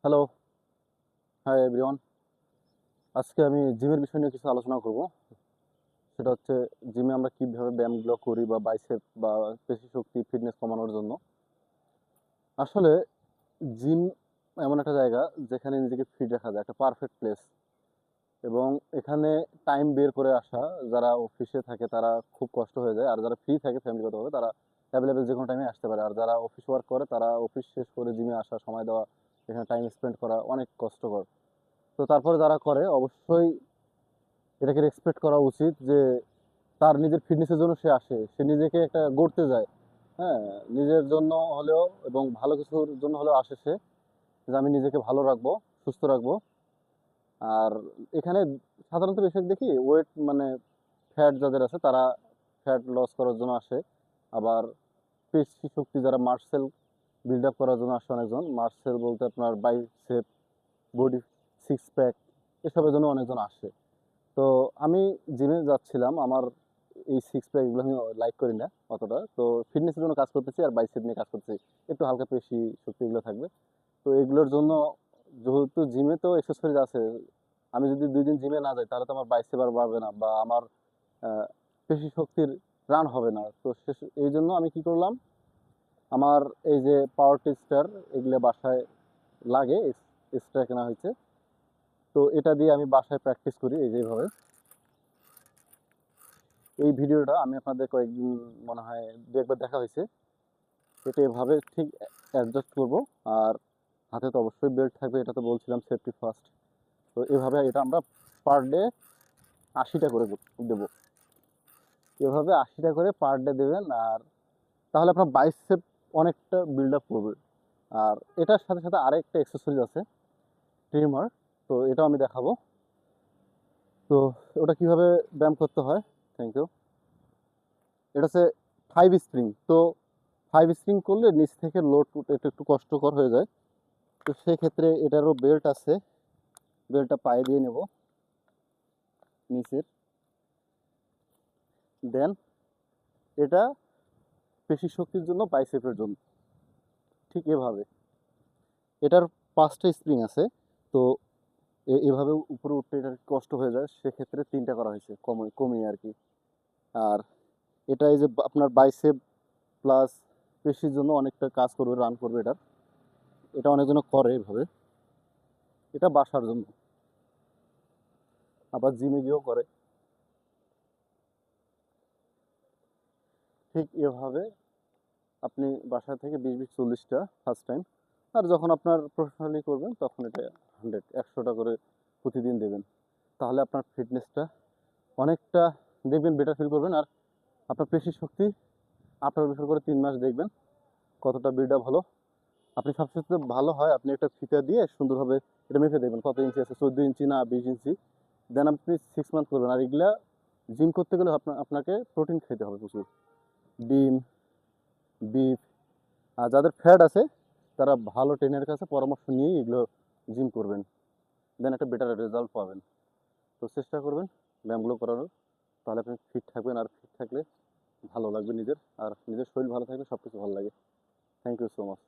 Hello, hi everyone. আজকে আমি জিমের বিষয় নিয়ে কিছু আলোচনা করব। সেটা হচ্ছে জিমে আমরা কিভাবে ব্যায়ামগুলো করি বা বাইসেপ বা পেশি শক্তি ফিটনেস কমানোর জন্য। আসলে জিম এমন একটা জায়গা যেখানে নিজেকে ফিট রাখা যায়, একটা পারফেক্ট প্লেস। এবং এখানে টাইম বের করে আসা, যারা অফিসে থাকে তারা খুব কষ্ট হয়ে যায়, আর যারা ফ্রি থাকে ফ্যামিলিগতভাবে তারা অ্যাভেলেবেল যে কোনো টাইমে আসতে পারে। আর যারা অফিস ওয়ার্ক করে তারা অফিস শেষ করে জিমে আসা, সময় দেওয়া, এখানে টাইম স্পেন্ড করা অনেক কষ্টকর। তো তারপরে যারা করে অবশ্যই এটাকে রেসপেক্ট করা উচিত যে তার নিজের ফিটনেসের জন্য সে আসে, সে নিজেকে একটা গড়তে যায়। হ্যাঁ, নিজের জন্য হলেও এবং ভালো কিছুর জন্য হলেও আসে সে, যে আমি নিজেকে ভালো রাখবো, সুস্থ রাখবো। আর এখানে সাধারণত বেশিরভাগ দেখি ওয়েট মানে ফ্যাট যাদের আছে তারা ফ্যাট লস করার জন্য আসে। আবার পেশি শক্তি যারা মার্সেল বিল্ড আপ করার জন্য আসে অনেকজন। মার্সেল বলতে আপনার বাইসেপ, বডি, সিক্স প্যাক, এসবের জন্য অনেকজন আসে। তো আমি জিমে যাচ্ছিলাম, আমার এই সিক্স প্যাক এগুলো আমি লাইক করি না অতটা। তো ফিটনেসের জন্য কাজ করতেছি আর বাইসেপ নিয়ে কাজ করতেছি, একটু হালকা পেশি শক্তি এগুলো থাকবে। তো এগুলোর জন্য যেহেতু জিমে তো এক্সারসাইজ আছে, আমি যদি 2 দিন জিমে না যাই তাহলে তো আমার বাইসেপ আর বাড়বে না বা আমার পেশি শক্তির রান হবে না। তো এই জন্য আমি কি করলাম, আমার এই যে পাওয়ার টেস্টার এগুলো বাসায় লাগে, এক্সট্রা কেনা হয়েছে। তো এটা দিয়ে আমি বাসায় প্র্যাকটিস করি এই যেভাবে। এই ভিডিওটা আমি আপনাদের কয়েকদিন মনে হয় দু একবার দেখা হয়েছে। এটা এভাবে ঠিক অ্যাডজাস্ট করব। আর হাতে তো অবশ্যই বেল্ট থাকবে, এটা তো বলছিলাম সেফটি ফার্স্ট। তো এভাবে এটা আমরা পার ডে 80টা করে দেবো। এভাবে 80টা করে পার ডে দেবেন, আর তাহলে আপনার বাইসেপ অনেকটা বিল্ড আপ করবে। আর এটার সাথে সাথে আরেকটা এক্সারসাইজ আছে, ট্রিমার। তো এটাও আমি দেখাবো। তো ওটা কিভাবে ব্যায়াম করতে হয়। Thank you. এটা হচ্ছে 5 স্প্রিং। তো 5 স্প্রিং করলে নিচ থেকে লোড একটু একটু কষ্টকর হয়ে যায়। তো সেক্ষেত্রে এটারও বেল্ট আছে, বেল্টটা পায়ে দিয়ে নেব নিচের। দেন এটা পেশি শক্তির জন্য, বাইসেপের জন্য ঠিক এভাবে। এটার 5টা স্প্রিং আছে। তো এভাবে উপরে উঠতে এটা কষ্ট হয়ে যায়, সেক্ষেত্রে 3টা করা হয়েছে, কমিয়ে আর কি। আর এটা এই যে আপনার বাইসেপ প্লাস পেশির জন্য অনেকটা কাজ করবে, রান করবে। এটা অনেকজন করে এভাবে, এটা বাসার জন্য, আবার জিমে গিয়েও করে ঠিক এভাবে। আপনি বাসা থেকে 20-20-40টা ফার্স্ট টাইম। আর যখন আপনার প্রফেশনালি করবেন তখন এটা 100টা করে প্রতিদিন দেবেন। তাহলে আপনার ফিটনেসটা অনেকটা দেখবেন বেটার ফিল করবেন। আর আপনার পেশির শক্তি আপনার বিষয় করে 3 মাস দেখবেন কতটা বিল্ড আপ হলো। আপনি সবচেয়ে ভালো হয় আপনি একটা ফিতা দিয়ে সুন্দরভাবে এটা মেপে দেখবেন কত ইঞ্চি আছে, 14 ইঞ্চি না 20 ইঞ্চি। দেন আপনি 6 মান্থ করবেন। আর এগুলা জিম করতে গেলে আপনাকে প্রোটিন খেতে হবে প্রচুর, ডিম, বিফ। আর যাদের ফ্যাট আছে তারা ভালো ট্রেনারের কাছে পরামর্শ নিয়েই এগুলো জিম করবেন, দেন একটা বেটার রেজাল্ট পাবেন। তো চেষ্টা করবেন ব্যায়ামগুলো করানোর, তাহলে আপনি ফিট থাকবেন। আর ফিট থাকলে ভালো লাগবে নিজের, আর নিজের শরীর ভালো থাকলে সব কিছু ভালো লাগে। Thank you so much.